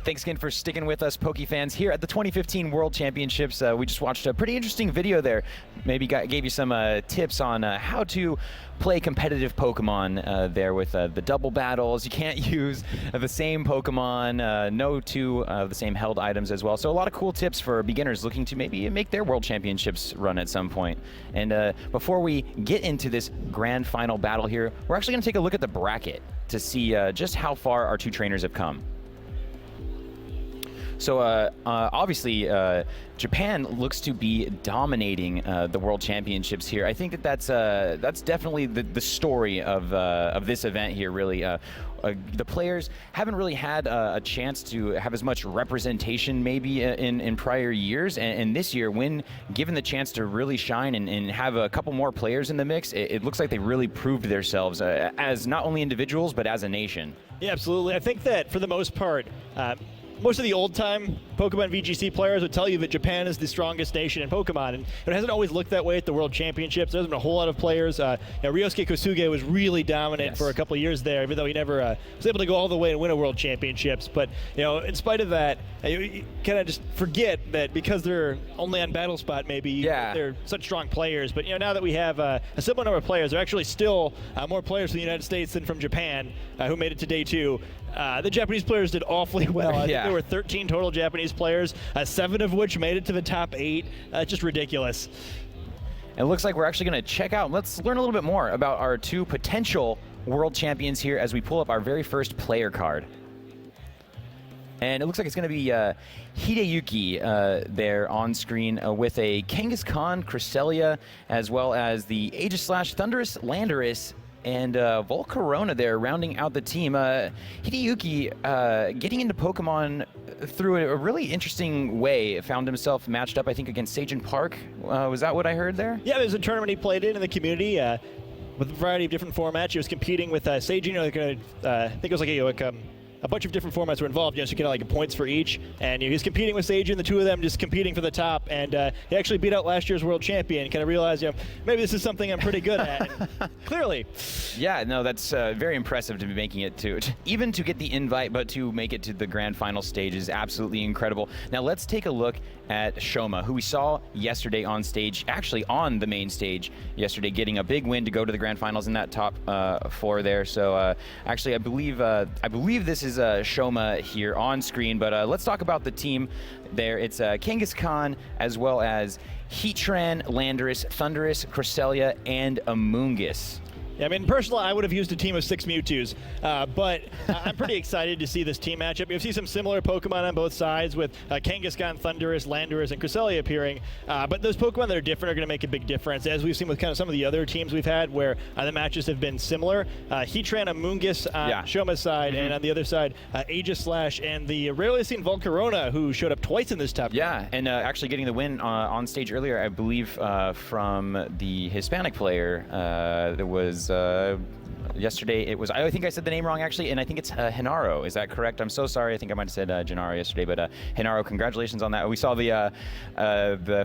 Thanks again for sticking with us, Poke fans, here at the 2015 World Championships. We just watched a pretty interesting video there. Maybe gave you some tips on how to play competitive Pokemon there with the double battles. You can't use the same Pokemon, no two of the same held items as well. So a lot of cool tips for beginners looking to maybe make their World Championships run at some point. And before we get into this grand final battle here, we're actually going to take a look at the bracket to see just how far our two trainers have come. So obviously, Japan looks to be dominating the World Championships here. I think that's definitely the story of this event here. Really, the players haven't really had a chance to have as much representation maybe in prior years, and this year, when given the chance to really shine and have a couple more players in the mix, it looks like they really proved themselves as not only individuals but as a nation. Yeah, absolutely. I think that for the most part, most of the old-time Pokemon VGC players would tell you that Japan is the strongest nation in Pokemon, and it hasn't always looked that way at the World Championships. There hasn't been a whole lot of players. Ryosuke Kosuge was really dominant for a couple of years there, even though he never was able to go all the way and win a World Championships. But in spite of that, you kind of just forget that because they're only on Battle Spot, maybe they're such strong players. But now that we have a similar number of players, there are actually still more players from the United States than from Japan who made it to day two. The Japanese players did awfully well. I think there were 13 total Japanese players, 7 of which made it to the top 8. Just ridiculous. It looks like we're actually going to check out. Let's learn a little bit more about our two potential world champions here as we pull up our very first player card. And it looks like it's going to be Hideyuki there on screen with a Kangaskhan, Cresselia, as well as the Aegislash, Thundurus, Landorus, and Volcarona there rounding out the team. Hideyuki getting into Pokemon through a really interesting way. Found himself matched up, I think, against Sajin Park. Was that what I heard there? Yeah, there's a tournament he played in the community with a variety of different formats. He was competing with Sajin. I think it was like a bunch of different formats were involved, so you get like points for each. And he was competing with Sajin, the two of them just competing for the top. And he actually beat out last year's world champion. Kind of realized, maybe this is something I'm pretty good at. Clearly. Yeah, no, that's very impressive to be making it to even to get the invite, but to make it to the grand final stage is absolutely incredible. Now let's take a look at Shoma, who we saw yesterday on stage, actually on the main stage yesterday, getting a big win to go to the grand finals in that top 4 there. So actually, I believe this is Shoma here on screen, but let's talk about the team there. It's Kangaskhan, as well as Heatran, Landorus, Thundurus, Cresselia, and Amoonguss. Yeah, I mean, personally, I would have used a team of 6 Mewtwo's, but I'm pretty excited to see this team matchup. You'll see some similar Pokemon on both sides with Kangaskhan, Thundurus, Landorus, and Cresselia appearing, but those Pokemon that are different are going to make a big difference, as we've seen with kind of some of the other teams we've had where the matches have been similar. Heatran, Amoonguss on Shoma's side, and on the other side, Aegislash, and the rarely seen Volcarona, who showed up twice in this top group. Yeah, and actually getting the win on stage earlier, I believe, from the Hispanic player that was yesterday. It was, I think I said the name wrong actually, and I think it's Hinaro. Is that correct? I'm so sorry. I think I might have said Gennaro yesterday, but Hinaro, congratulations on that. We saw the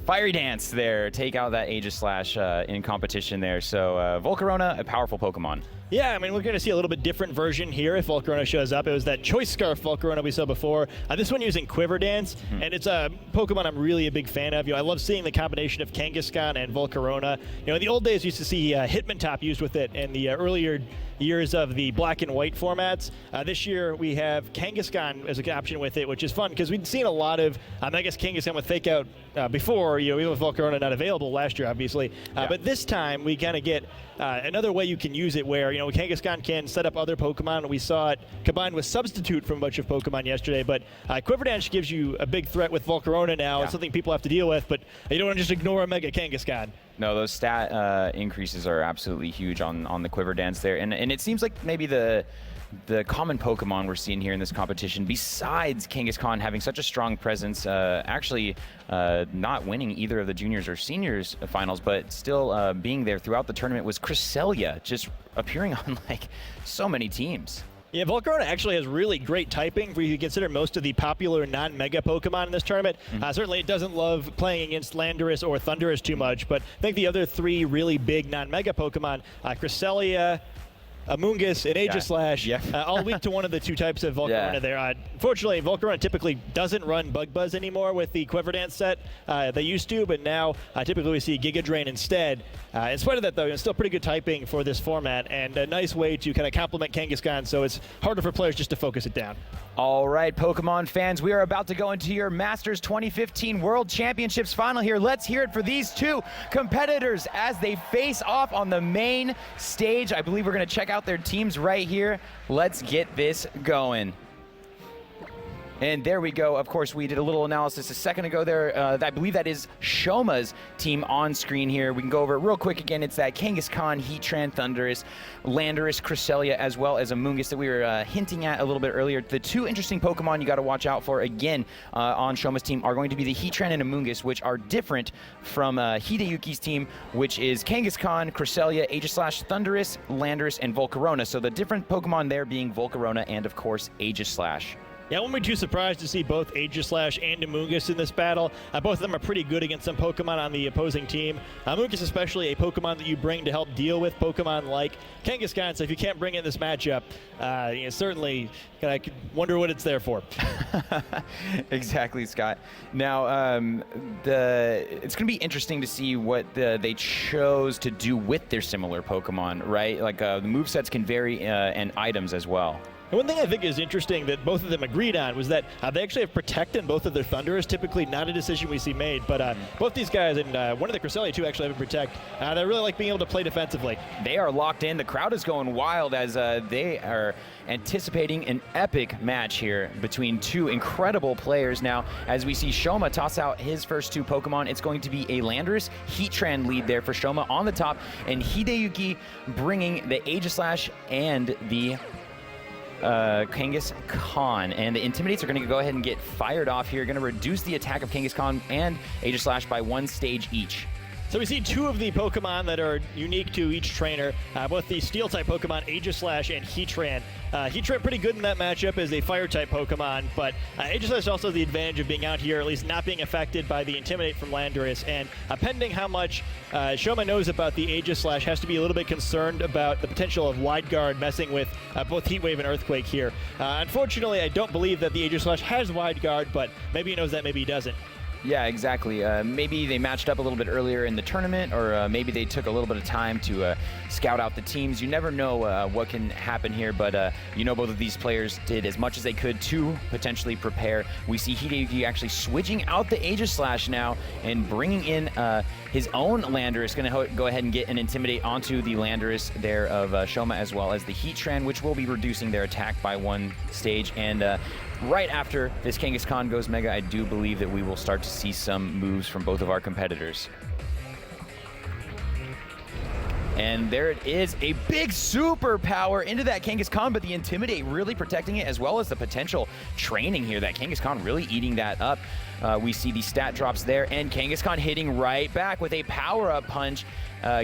fiery dance there take out that Aegislash in competition there. So Volcarona, a powerful Pokemon. Yeah, I mean, we're going to see a little bit different version here if Volcarona shows up. It was that Choice Scarf Volcarona we saw before. This one using Quiver Dance, and it's a Pokemon I'm really a big fan of. I love seeing the combination of Kangaskhan and Volcarona. In the old days, we used to see Hitmontop used with it in the earlier years of the black and white formats. This year, we have Kangaskhan as an option with it, which is fun because we'd seen a lot of, I guess, Kangaskhan with Fake Out before, even with Volcarona not available last year, obviously. But this time, we kind of get another way you can use it where, Kangaskhan can set up other Pokemon. We saw it combined with Substitute from a bunch of Pokemon yesterday, but Quiver Dance gives you a big threat with Volcarona now. It's something people have to deal with, but you don't want to just ignore a Mega Kangaskhan. No, those stat increases are absolutely huge on the Quiver Dance there, and it seems like maybe the common Pokemon we're seeing here in this competition, besides Kangaskhan having such a strong presence, actually not winning either of the juniors or seniors finals, but still being there throughout the tournament, was Cresselia, just appearing on like so many teams. Yeah, Volcarona actually has really great typing if you consider most of the popular non-Mega Pokemon in this tournament. Certainly it doesn't love playing against Landorus or Thundurus too much, but I think the other 3 really big non-Mega Pokemon, Cresselia, Amoonguss, and Aegislash, Yeah. all weak to one of the two types of Volcarona there. Unfortunately, Volcarona typically doesn't run Bug Buzz anymore with the Quiver Dance set. They used to, but now typically we see Giga Drain instead. In spite of that, though, it's still pretty good typing for this format, and a nice way to kind of complement Kangaskhan, so it's harder for players just to focus it down. All right, Pokemon fans, we are about to go into your Masters 2015 World Championships final here. Let's hear it for these two competitors as they face off on the main stage. I believe we're going to check out their teams right here. Let's get this going. And there we go. Of course, we did a little analysis a second ago there. I believe that is Shoma's team on screen here. We can go over it real quick again. It's that Kangaskhan, Heatran, Thundurus, Landorus, Cresselia, as well as Amoonguss that we were hinting at a little bit earlier. The two interesting Pokemon you got to watch out for, again, on Shoma's team are going to be the Heatran and Amoonguss, which are different from Hideyuki's team, which is Kangaskhan, Cresselia, Aegislash, Thundurus, Landorus, and Volcarona. So the different Pokemon there being Volcarona and, of course, Aegislash. Yeah, I won't be too surprised to see both Aegislash and Amoonguss in this battle. Both of them are pretty good against some Pokemon on the opposing team. Amoonguss especially a Pokemon that you bring to help deal with Pokemon like Kangaskhan, so if you can't bring it in this matchup, certainly I could wonder what it's there for. Exactly, Scott. Now, it's going to be interesting to see what they chose to do with their similar Pokemon, right? Like, the movesets can vary, and items as well. And one thing I think is interesting that both of them agreed on was that they actually have Protect in both of their Thundurus. Typically not a decision we see made, but both these guys, and one of the Cresselia too actually have a Protect. They really like being able to play defensively. They are locked in. The crowd is going wild as they are anticipating an epic match here between two incredible players. Now, as we see Shoma toss out his first two Pokemon, it's going to be a Landorus Heatran lead there for Shoma on the top, and Hideyuki bringing the Aegislash and the Kangaskhan, and the Intimidates are going to go ahead and get fired off here. Going to reduce the attack of Kangaskhan and Aegislash by one stage each. So we see two of the Pokemon that are unique to each trainer, both the Steel-type Pokemon, Aegislash and Heatran. Heatran pretty good in that matchup as a Fire-type Pokemon, but Aegislash also has the advantage of being out here, at least not being affected by the Intimidate from Landorus, and pending how much Shoma knows about the Aegislash, has to be a little bit concerned about the potential of Wide Guard messing with both Heat Wave and Earthquake here. Unfortunately, I don't believe that the Aegislash has Wide Guard, but maybe he knows that, maybe he doesn't. Yeah, exactly. Maybe they matched up a little bit earlier in the tournament, or maybe they took a little bit of time to scout out the teams. You never know what can happen here, but both of these players did as much as they could to potentially prepare. We see Hideyuki actually switching out the Aegislash now and bringing in his own Landorus. Going to go ahead and get an Intimidate onto the Landorus there of Shoma, as well as the Heatran, which will be reducing their attack by one stage. And right after this Kangaskhan goes Mega, I do believe that we will start to see some moves from both of our competitors. And there it is, a big superpower into that Kangaskhan, but the Intimidate really protecting it, as well as the potential training here. That Kangaskhan really eating that up. We see the stat drops there, and Kangaskhan hitting right back with a power-up punch,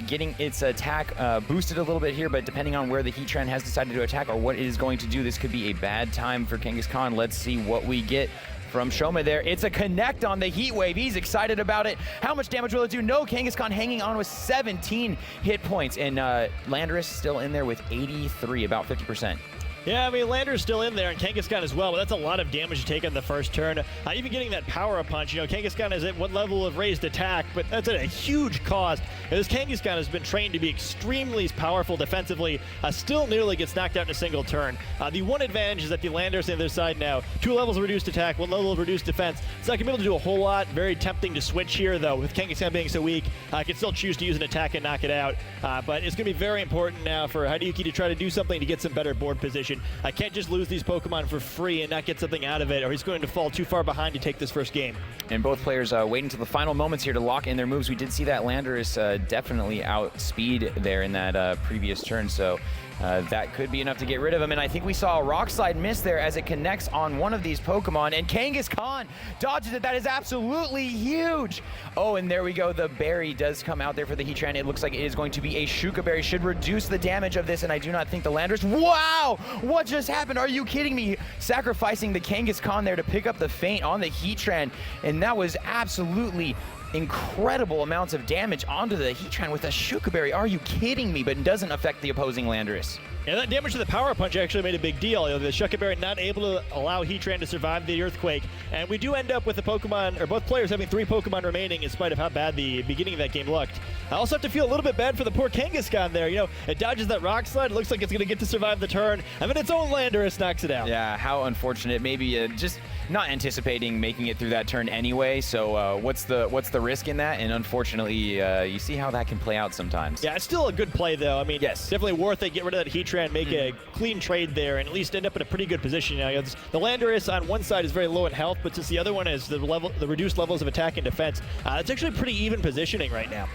getting its attack boosted a little bit here, but depending on where the Heatran has decided to attack or what it is going to do, this could be a bad time for Kangaskhan. Let's see what we get from Shoma there. It's a connect on the Heat Wave. He's excited about it. How much damage will it do? No, Kangaskhan hanging on with 17 hit points, and Landorus still in there with 83, about 50%. Yeah, I mean, Lander's still in there, and Kangaskhan as well, but that's a lot of damage to take on the first turn. Even getting that power-up punch, Kangaskhan is at one level of raised attack, but that's at a huge cost. And this Kangaskhan has been trained to be extremely powerful defensively, still nearly gets knocked out in a single turn. The one advantage is that the Landers on their side now, 2 levels of reduced attack, 1 level of reduced defense. It's not going to be able to do a whole lot. Very tempting to switch here, though, with Kangaskhan being so weak. I can still choose to use an attack and knock it out, but it's going to be very important now for Hideyuki to try to do something to get some better board position. I can't just lose these Pokemon for free and not get something out of it, or he's going to fall too far behind to take this first game. And both players waiting until the final moments here to lock in their moves. We did see that Landorus definitely outspeed there in that previous turn, so that could be enough to get rid of him. And I think we saw a Rock Slide miss there as it connects on one of these Pokemon, and Kangaskhan dodges it. That is absolutely huge. Oh, and there we go. The berry does come out there for the Heatran. It looks like it is going to be a Shuka Berry. Should reduce the damage of this, and I do not think the Landorus. Wow! What just happened? Are you kidding me? Sacrificing the Kangaskhan there to pick up the feint on the Heatran, and that was absolutely incredible amounts of damage onto the Heatran with a Shuka Berry. Are you kidding me? But it doesn't affect the opposing Landorus. Yeah, that damage to the power punch actually made a big deal. The Shuckle Berry not able to allow Heatran to survive the Earthquake, and we do end up with the Pokemon, or both players having 3 Pokemon remaining in spite of how bad the beginning of that game looked. I also have to feel a little bit bad for the poor Kangaskhan there. It dodges that Rock Slide, it looks like it's going to get to survive the turn, and then its own Landorus knocks it out. Yeah, how unfortunate. Maybe just not anticipating making it through that turn anyway, so what's the risk in that? And unfortunately, you see how that can play out sometimes. Yeah, it's still a good play, though. I mean, yes, definitely worth it. Get rid of that Heatran, make a clean trade there, and at least end up in a pretty good position. The Landorus on one side is very low in health, but since the other one has the reduced levels of attack and defense, it's actually pretty even positioning right now.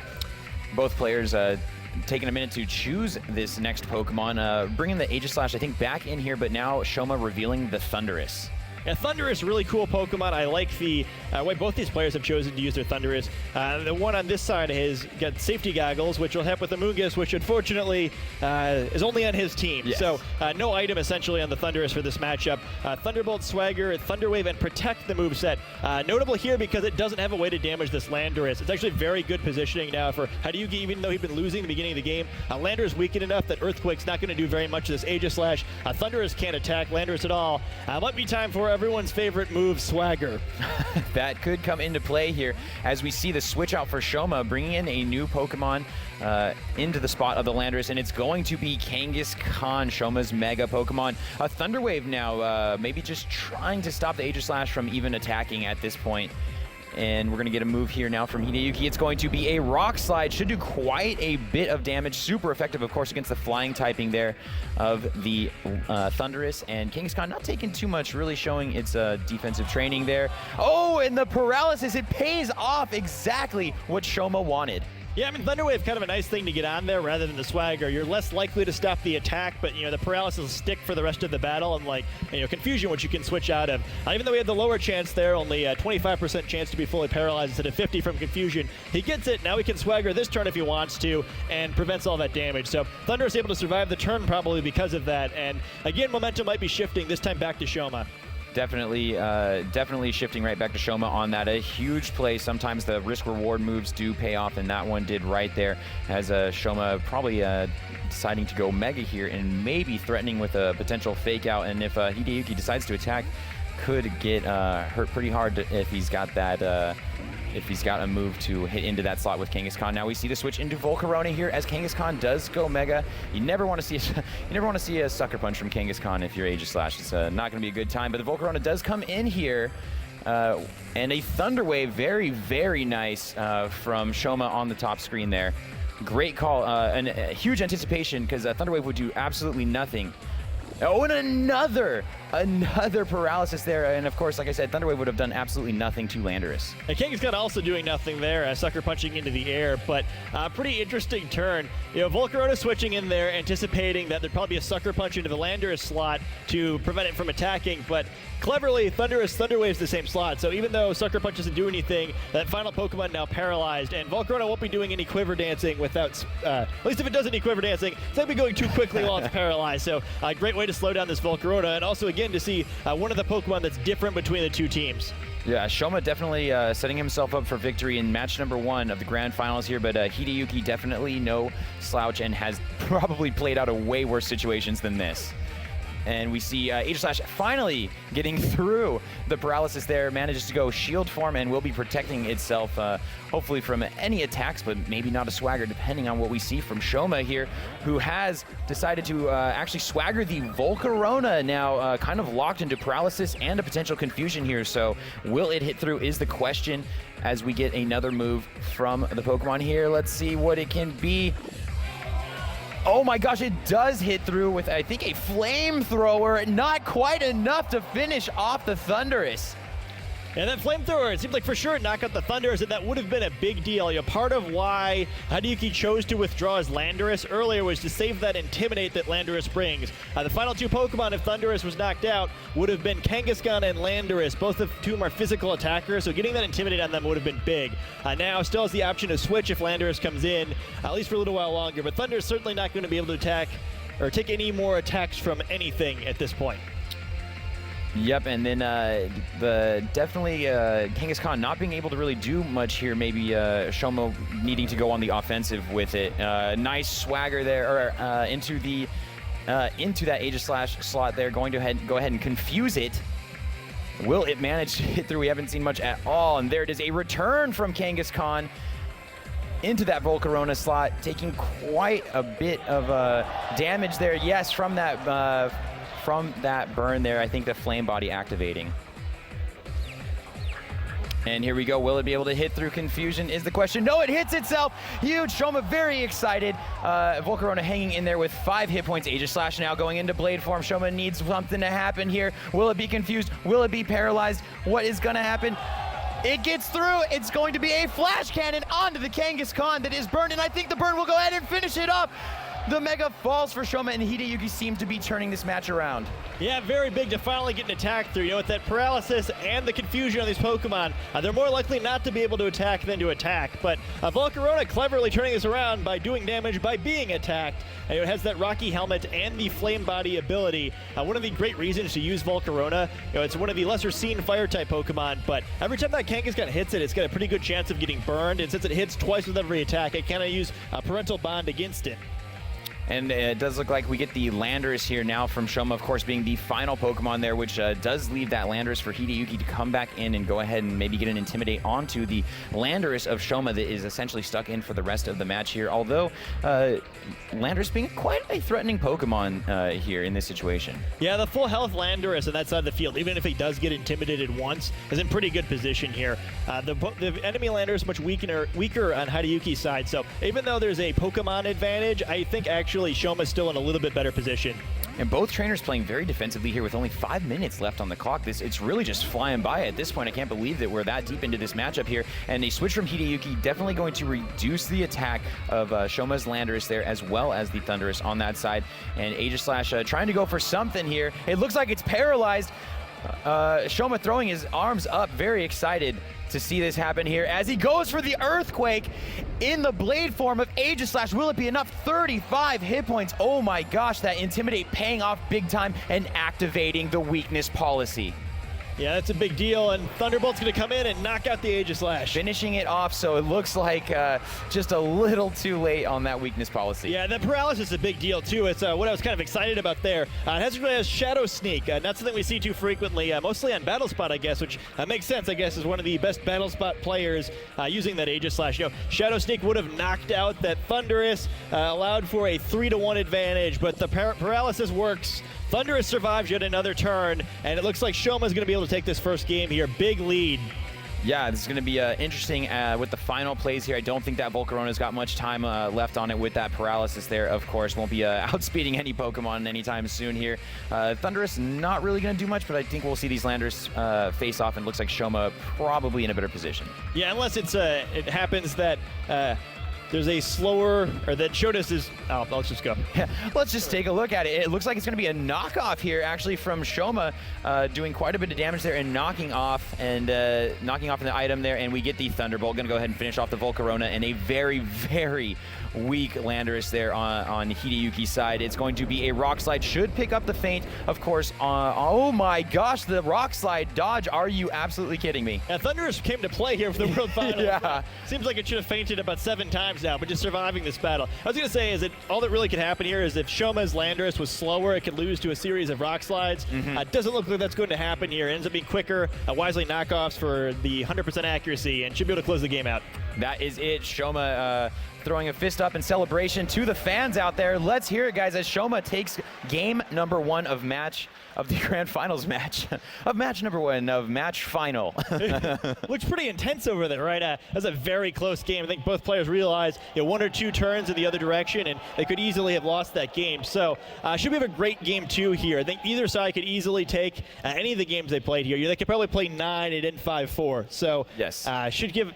Both players taking a minute to choose this next Pokemon, bringing the Aegislash, I think, back in here, but now Shoma revealing the Thundurus. Yeah, Thundurus, really cool Pokemon. I like the way both these players have chosen to use their Thundurus. The one on this side has got safety goggles, which will help with the Amoonguss, which unfortunately is only on his team. Yes. So no item essentially on the Thundurus for this matchup. Thunderbolt, Swagger, Thunderwave, and Protect the moveset. Notable here because it doesn't have a way to damage this Landorus. It's actually very good positioning now for Hadouken, even though he'd been losing in the beginning of the game. Landorus weakened enough that Earthquake's not going to do very much of this Aegislash. Thundurus can't attack Landorus at all. Might be time for everyone's favorite move, Swagger. That could come into play here as we see the switch out for Shoma, bringing in a new Pokemon into the spot of the Landorus, and it's going to be Kangaskhan, Shoma's mega Pokemon. A Thunderwave now, maybe just trying to stop the Aegislash from even attacking at this point. And we're going to get a move here now from Hideyuki. It's going to be a Rock Slide. Should do quite a bit of damage. Super effective, of course, against the flying typing there of the Thundurus. And Kangaskhan not taking too much, really showing its defensive training there. Oh, and the paralysis. It pays off exactly what Shoma wanted. Yeah, I mean, Thunderwave kind of a nice thing to get on there rather than the Swagger. You're less likely to stop the attack, but, the paralysis will stick for the rest of the battle, and, Confusion, which you can switch out of. Even though we had the lower chance there, only a 25% chance to be fully paralyzed instead of 50 from Confusion, he gets it. Now he can Swagger this turn if he wants to, and prevents all that damage. So Thunderous able to survive the turn probably because of that, and again, momentum might be shifting, this time back to Shoma. Definitely shifting right back to Shoma on that. A huge play. Sometimes the risk-reward moves do pay off, and that one did right there. As Shoma probably deciding to go Mega here and maybe threatening with a potential fake out. And if Hideyuki decides to attack, could get hurt pretty hard if he's got that. If he's got a move to hit into that slot with Kangaskhan. Now we see the switch into Volcarona here as Kangaskhan does go Mega. You never want to see a Sucker Punch from Kangaskhan if you're Aegislash. It's not going to be a good time, but the Volcarona does come in here. And a Thunder Wave, very, very nice from Shoma on the top screen there. Great call, and a huge anticipation because Thunder Wave would do absolutely nothing. Oh, and another paralysis there. And of course, like I said, Thunderwave would have done absolutely nothing to Landorus. And Kangaskhan also doing nothing there, Sucker Punching into the air, but pretty interesting turn. Volcarona switching in there, anticipating that there'd probably be a Sucker Punch into the Landorus slot to prevent it from attacking, but cleverly, Thunderwave's the same slot, so even though Sucker Punch doesn't do anything, that final Pokemon now paralyzed, and Volcarona won't be doing any Quiver Dancing without, at least if it does any Quiver Dancing, it's not going to be going too quickly while it's paralyzed, so a great way to slow down this Volcarona, and also again to see one of the Pokemon that's different between the two teams. Yeah, Shoma definitely setting himself up for victory in match number 1 of the grand finals here, but Hideyuki definitely no slouch and has probably played out of way worse situations than this. And we see Aegislash finally getting through the paralysis there, manages to go shield form and will be protecting itself, hopefully from any attacks, but maybe not a Swagger, depending on what we see from Shoma here, who has decided to actually Swagger the Volcarona, now kind of locked into paralysis and a potential confusion here. So will it hit through is the question as we get another move from the Pokemon here. Let's see what it can be. Oh my gosh, it does hit through with, I think, a flamethrower. Not quite enough to finish off the Thundurus. And that flamethrower, it seemed like for sure it knocked out the Thundurus, and that would have been a big deal. Part of why Hideyuki chose to withdraw his Landorus earlier was to save that Intimidate that Landorus brings. The final two Pokemon, if Thundurus was knocked out, would have been Kangaskhan and Landorus. Both of them are physical attackers, so getting that Intimidate on them would have been big. Now still has the option to switch if Landorus comes in, at least for a little while longer, but Thundurus certainly not going to be able to attack or take any more attacks from anything at this point. Yep, and then definitely Kangaskhan not being able to really do much here. Maybe Shoma needing to go on the offensive with it. Nice Swagger there, or into the into that Aegis Slash slot there, going to go ahead and confuse it. Will it manage to hit through? We haven't seen much at all, and there it is, a return from Kangaskhan into that Volcarona slot, taking quite a bit of damage there. Yes, from that burn there, I think the Flame Body activating. And here we go. Will it be able to hit through Confusion is the question. No, it hits itself. Huge. Shoma very excited. Volcarona hanging in there with 5 hit points. Aegis Slash now going into Blade form. Shoma needs something to happen here. Will it be confused? Will it be paralyzed? What is going to happen? It gets through. It's going to be a flash cannon onto the Kangaskhan that is burned, and I think the burn will go ahead and finish it up. The Mega falls for Shoma, and Hideyuki seems to be turning this match around. Yeah, very big to finally get an attack through. You know, with that paralysis and the confusion on these Pokemon, they're more likely not to be able to attack than to attack. But Volcarona cleverly turning this around by doing damage by being attacked. It has that Rocky Helmet and the Flame Body ability. One of the great reasons to use Volcarona, it's one of the lesser seen Fire-type Pokemon, but every time that Kangaskhan hits it, it's got a pretty good chance of getting burned. And since it hits twice with every attack, it cannot use a Parental Bond against it. And it does look like we get the Landorus here now from Shoma, of course, being the final Pokemon there, which does leave that Landorus for Hideyuki to come back in and go ahead and maybe get an Intimidate onto the Landorus of Shoma that is essentially stuck in for the rest of the match here. Although Landorus being quite a threatening Pokemon here in this situation. Yeah, the full health Landorus on that side of the field, even if he does get intimidated once, is in pretty good position here. The enemy Landorus is much weaker on Hideyuki's side, so even though there's a Pokemon advantage, I think actually Shoma's still in a little bit better position. And both trainers playing very defensively here with only 5 minutes left on the clock. It's really just flying by at this point. I can't believe that we're that deep into this matchup here. And a switch from Hideyuki definitely going to reduce the attack of Shoma's Landorus there, as well as the Thundurus on that side. And Aegis Slash trying to go for something here. It looks like it's paralyzed. Shoma throwing his arms up, very excited to see this happen here as he goes for the Earthquake in the Blade form of Aegis Slash. Will it be enough? 35 hit points. Oh my gosh, that Intimidate paying off big time and activating the weakness policy. Yeah, that's a big deal, and Thunderbolt's going to come in and knock out the Aegis Slash. Finishing it off, so it looks like just a little too late on that weakness policy. Yeah, the paralysis is a big deal, too. It's what I was kind of excited about there. It has Shadow Sneak, not something we see too frequently, mostly on Battle Spot, I guess, which makes sense, I guess, as one of the best Battle Spot players using that Aegis Slash. You know, Shadow Sneak would have knocked out that Thundurus, allowed for a 3-to-1 advantage, but the paralysis works. Thundurus survives yet another turn, and it looks like Shoma's going to be able to take this first game here. Big lead. Yeah, this is going to be interesting with the final plays here. I don't think that Volcarona's got much time left on it with that paralysis there, of course. Won't be outspeeding any Pokemon anytime soon here. Thundurus not really going to do much, but I think we'll see these Landers face off, and it looks like Shoma probably in a better position. Yeah, unless it happens that there's a slower, or that Shotus is, let's just go. Yeah, let's just take a look at it. It looks like it's going to be a knockoff here, actually, from Shoma, doing quite a bit of damage there and knocking off the item there, and we get the Thunderbolt. Going to go ahead and finish off the Volcarona, and a very, very weak Landorus there on Hideyuki's side. It's going to be a Rock Slide. Should pick up the feint, of course. Oh my gosh, the Rock Slide dodge. Are you absolutely kidding me? Yeah, Thundurus came to play here for the World Final. Yeah. Seems like it should have fainted about 7 times now, but just surviving this battle. I was going to say is that all that really could happen here is if Shoma's Landorus was slower, it could lose to a series of Rock Slides. It doesn't look like that's going to happen here. It ends up being quicker, wisely knockoffs for the 100% accuracy, and should be able to close the game out. That is it. Shoma throwing a fist up in celebration to the fans out there. Let's hear it, guys, as Shoma takes game number 1 of the grand finals match of match number 1 of match final. Looks pretty intense over there, right? That's a very close game. I think both players realize 1 or 2 turns in the other direction, and they could easily have lost that game. So should we have a great game 2 here? I think either side could easily take any of the games they played here. They could probably play 9 and end 5-4. So yes, should give.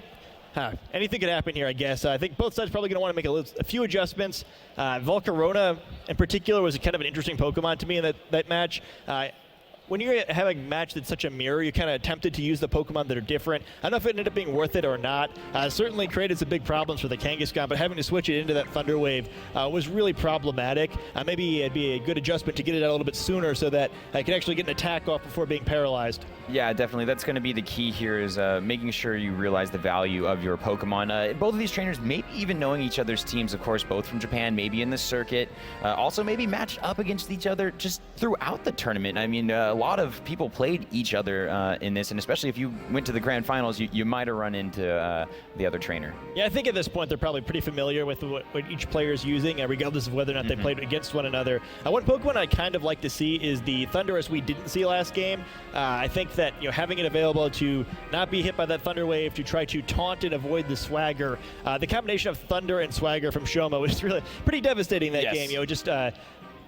Anything could happen here, I guess. I think both sides probably going to want to make a few adjustments. Volcarona, in particular, was kind of an interesting Pokemon to me in that match. When you have a match that's such a mirror, you're kind of tempted to use the Pokemon that are different. I don't know if it ended up being worth it or not. Certainly created some big problems for the Kangaskhan, but having to switch it into that Thunder Wave was really problematic. Maybe it'd be a good adjustment to get it out a little bit sooner so that I could actually get an attack off before being paralyzed. Yeah, definitely. That's going to be the key here is making sure you realize the value of your Pokemon. Both of these trainers maybe even knowing each other's teams, of course, both from Japan, maybe in the circuit. Also maybe matched up against each other just throughout the tournament. I mean, a lot of people played each other in this, and especially if you went to the grand finals, you might have run into the other trainer. Yeah, I think at this point they're probably pretty familiar with what each player is using, regardless of whether or not they played against one another. One Pokemon I'd kind of like to see is the Thundurus we didn't see last game. I think that having it available to not be hit by that Thunder Wave, to try to taunt and avoid the Swagger. The combination of Thunder and Swagger from Shoma was really pretty devastating that game. It just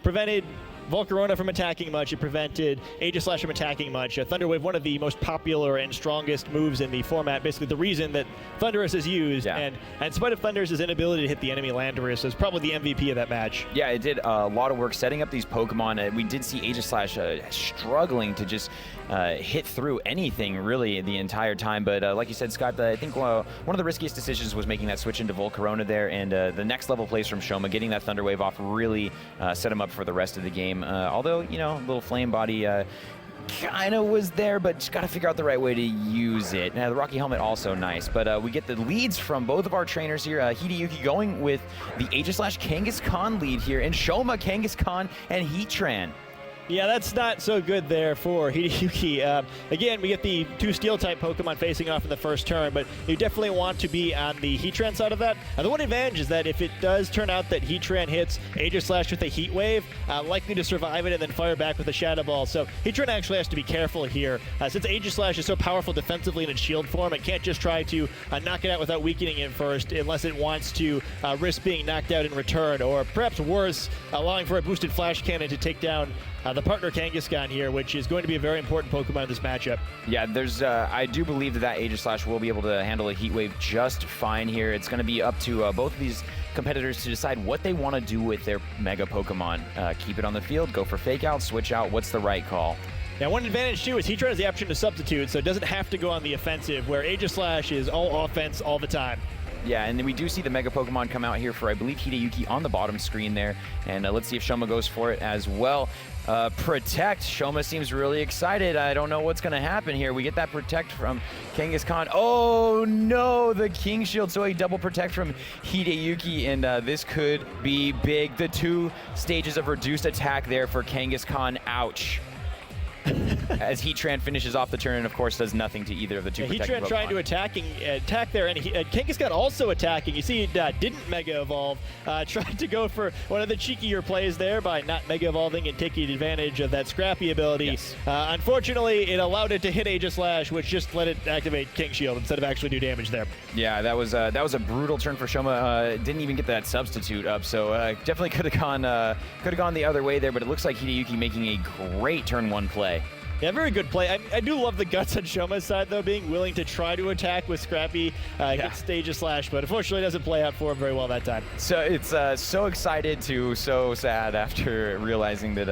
prevented Volcarona from attacking much. It prevented Aegislash from attacking much. Thunder Wave, one of the most popular and strongest moves in the format, basically the reason that Thundurus is used. And in spite of Thundurus' inability to hit the enemy Landorus, is probably the MVP of that match. Yeah, it did a lot of work setting up these Pokemon. We did see Aegislash struggling to just hit through anything really the entire time. But like you said, Scott, I think one of the riskiest decisions was making that switch into Volcarona there. And the next level plays from Shoma, getting that Thunder Wave off really set him up for the rest of the game. Although, little Flame Body kind of was there, but just got to figure out the right way to use it. Now, the Rocky Helmet also nice, but we get the leads from both of our trainers here. Hideyuki going with the Aegislash Kangaskhan lead here, and Shoma, Kangaskhan, and Heatran. Yeah, that's not so good there for Hideyuki. Again, we get the two Steel-type Pokemon facing off in the first turn, but you definitely want to be on the Heatran side of that. The one advantage is that if it does turn out that Heatran hits Aegislash with a Heat Wave, likely to survive it and then fire back with a Shadow Ball. So Heatran actually has to be careful here. Since Aegislash is so powerful defensively in its shield form, it can't just try to knock it out without weakening it first, unless it wants to risk being knocked out in return, or perhaps worse, allowing for a boosted Flash Cannon to take down the partner Kangaskhan here, which is going to be a very important Pokemon in this matchup. Yeah, there's. I do believe that Aegislash will be able to handle a Heat Wave just fine here. It's going to be up to both of these competitors to decide what they want to do with their Mega Pokemon. Keep it on the field, go for Fake Out, switch out. What's the right call? Now, one advantage, too, is Heatran has the option to substitute, so it doesn't have to go on the offensive, where Aegislash is all offense all the time. Yeah, and then we do see the Mega Pokemon come out here for, I believe, Hideyuki on the bottom screen there. And let's see if Shoma goes for it as well. Protect. Shoma seems really excited. I don't know what's going to happen here. We get that Protect from Kangaskhan. Oh, no, the King Shield. So a double Protect from Hideyuki, and this could be big. The 2 stages of reduced attack there for Kangaskhan. Ouch. As Heatran finishes off the turn and, of course, does nothing to either of the two protected Heatran trying to attack there, and Kangaskhan also attacking. You see it didn't Mega Evolve. Tried to go for one of the cheekier plays there by not Mega Evolving and taking advantage of that Scrappy ability. Yes. Unfortunately, it allowed it to hit Aegislash, which just let it activate King Shield instead of actually do damage there. Yeah, that was a brutal turn for Shoma. Didn't even get that substitute up, so definitely could have gone the other way there. But it looks like Hideyuki making a great turn 1 play. Yeah, very good play. I do love the guts on Shoma's side, though, being willing to try to attack with Scrappy against Aegislash, but unfortunately it doesn't play out for him very well that time. So it's so excited to so sad after realizing that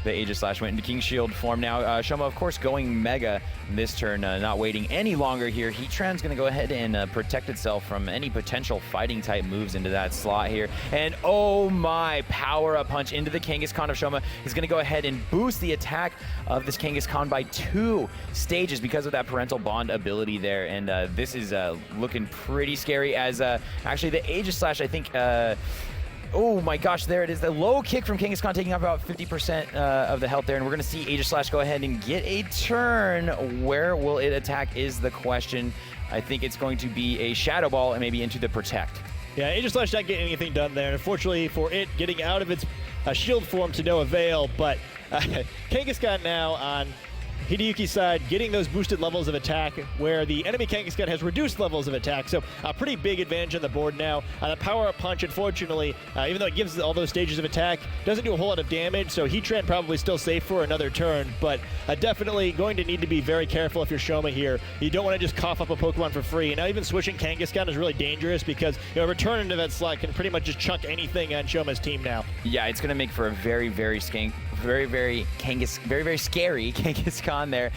the Aegislash went into King Shield form. Now, Shoma, of course, going Mega this turn, not waiting any longer here. Heatran's going to go ahead and protect itself from any potential fighting-type moves into that slot here. And, oh my, Power-Up Punch into the Kangaskhan of Shoma is going to go ahead and boost the attack of this Kangaskhan by 2 stages because of that parental bond ability there, and this is looking pretty scary as actually the Aegislash, I think, oh my gosh, there it is, the low kick from Kangaskhan taking up about 50% of the health there, and we're going to see Aegislash go ahead and get a turn. Where will it attack is the question. I think it's going to be a Shadow Ball and maybe into the Protect. Yeah, Aegislash not getting anything done there, and unfortunately for it, getting out of its shield form to no avail, but Kangaskhan now on Hideyuki's side getting those boosted levels of attack where the enemy Kangaskhan has reduced levels of attack. So a pretty big advantage on the board now. The Power-Up Punch, unfortunately, even though it gives all those stages of attack, doesn't do a whole lot of damage. So Heatran probably still safe for another turn, but definitely going to need to be very careful if you're Shoma here. You don't want to just cough up a Pokemon for free. And now even switching Kangaskhan is really dangerous because a return into that slot can pretty much just chunk anything on Shoma's team now. Yeah, it's going to make for a very, very very, very scary Kangaskhan there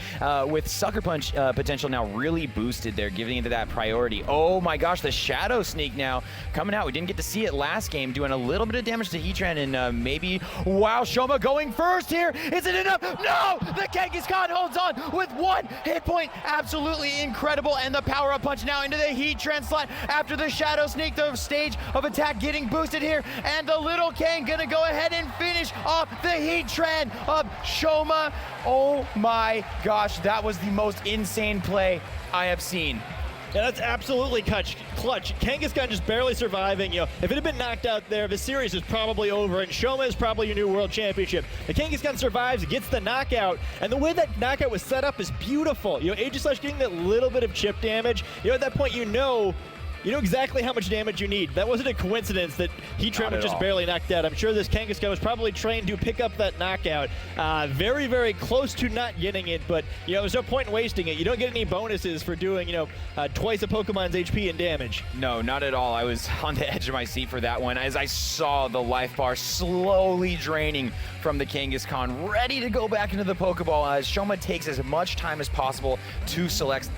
with Sucker Punch potential now really boosted there, giving into that priority. Oh my gosh, the Shadow Sneak now coming out. We didn't get to see it last game, doing a little bit of damage to Heatran, and maybe, wow, Shoma going first here. Is it enough? No! The Kangaskhan holds on with 1 hit point. Absolutely incredible, and the power-up punch now into the Heatran slot after the Shadow Sneak, the stage of attack getting boosted here, and the little Kang gonna go ahead and finish off the Heatran of Shoma. Oh my gosh, that was the most insane play I have seen. Yeah, that's absolutely clutch. Kangaskhan just barely surviving. If it had been knocked out there, the series is probably over, and Shoma is probably your new world championship. The Kangaskhan survives, gets the knockout, and the way that knockout was set up is beautiful. Aegislash getting that little bit of chip damage. At that point, you know exactly how much damage you need. That wasn't a coincidence that Heatran was just barely knocked out. I'm sure this Kangaskhan was probably trained to pick up that knockout. Very, very close to not getting it, but there's no point in wasting it. You don't get any bonuses for doing, twice a Pokemon's HP and damage. No, not at all. I was on the edge of my seat for that one as I saw the life bar slowly draining from the Kangaskhan, ready to go back into the Pokeball as Shoma takes as much time as possible to select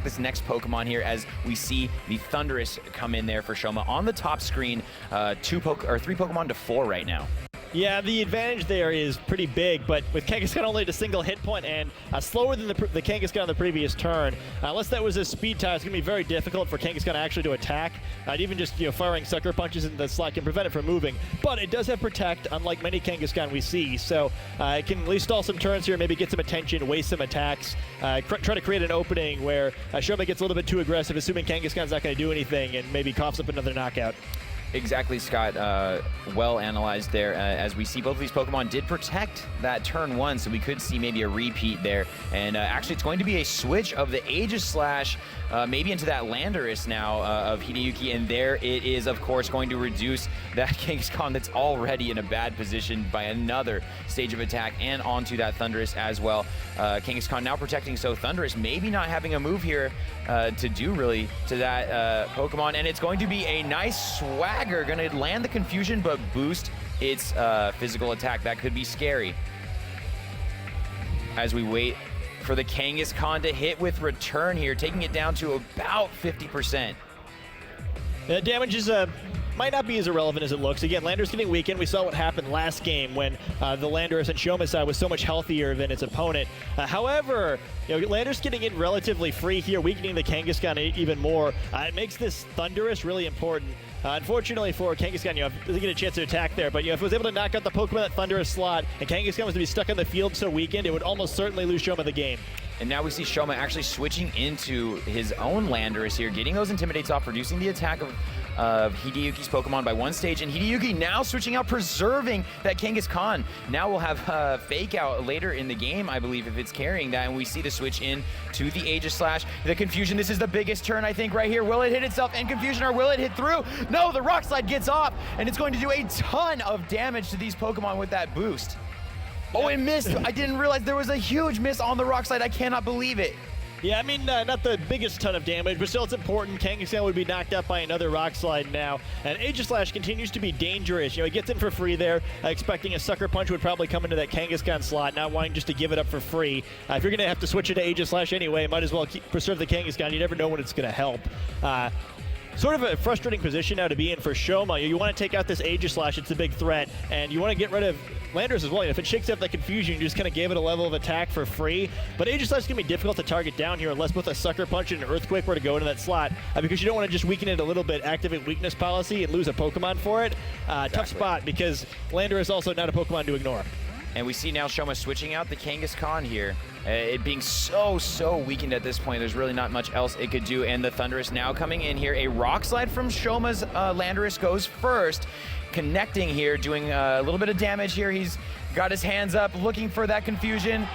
this next Pokemon here, as we see the Thundurus come in there for Shoma on the top screen. 3 Pokemon to 4 right now. Yeah, the advantage there is pretty big, but with Kangaskhan only at a single hit point and slower than the Kangaskhan on the previous turn, unless that was a speed tie, it's going to be very difficult for Kangaskhan actually to attack. Even just firing sucker punches in the slot can prevent it from moving, but it does have Protect, unlike many Kangaskhan we see, so it can at least stall some turns here, maybe get some attention, waste some attacks, try to create an opening where Shoma gets a little bit too aggressive, assuming Kangaskhan's not going to do anything, and maybe coughs up another knockout. Exactly, Scott. Well analyzed there. As we see, both of these Pokemon did protect that turn 1, so we could see maybe a repeat there. And actually, it's going to be a switch of the Aegislash maybe into that Landorus now of Hideyuki, and there it is, of course, going to reduce that Kangaskhan that's already in a bad position by another stage of attack, and onto that Thundurus as well. Kangaskhan now protecting, so Thundurus maybe not having a move here to do really to that Pokemon, and it's going to be a nice swagger, going to land the confusion but boost its physical attack. That could be scary as we wait for the Kangaskhan to hit with return here, taking it down to about 50%. The damage is might not be as irrelevant as it looks. Again, Landorus getting weakened. We saw what happened last game when the Landorus and Shoma side was so much healthier than its opponent. However, Landorus getting in relatively free here, weakening the Kangaskhan even more. It makes this Thundurus really important. Unfortunately for Kangaskhan, doesn't get a chance to attack there, but if it was able to knock out the Pokemon that Thundurus slot, and Kangaskhan was to be stuck on the field so weakened, it would almost certainly lose Shoma the game. And now we see Shoma actually switching into his own Landorus here, getting those Intimidates off, reducing the attack of Hideyuki's Pokemon by 1 stage, and Hideyuki now switching out, preserving that Kangaskhan. Now we'll have Fake Out later in the game, I believe, if it's carrying that, and we see the switch in to the Aegislash. The Confusion, this is the biggest turn, I think, right here. Will it hit itself and Confusion, or will it hit through? No, the Rock Slide gets off, and it's going to do a ton of damage to these Pokemon with that boost. Oh, it missed. I didn't realize there was a huge miss on the Rock Slide. I cannot believe it. Yeah, I mean, not the biggest ton of damage, but still it's important. Kangaskhan would be knocked out by another Rock Slide now. And Aegislash continues to be dangerous. He gets in for free there, expecting a Sucker Punch would probably come into that Kangaskhan slot, not wanting just to give it up for free. If you're going to have to switch it to Aegislash anyway, might as well preserve the Kangaskhan. You never know when it's going to help. Sort of a frustrating position now to be in for Shoma. You want to take out this Aegislash, it's a big threat, and you want to get rid of Landorus as well. If it shakes up that Confusion, you just kind of gave it a level of attack for free. But Aegislash is going to be difficult to target down here unless both a Sucker Punch and an Earthquake were to go into that slot, because you don't want to just weaken it a little bit, activate Weakness Policy, and lose a Pokemon for it. Exactly. Tough spot, because Landorus is also not a Pokemon to ignore. And we see now Shoma switching out the Kangaskhan here. It being so weakened at this point, there's really not much else it could do. And the Thundurus now coming in here. A Rock Slide from Shoma's Landorus goes first, connecting here, doing a little bit of damage here. He's got his hands up, looking for that Confusion.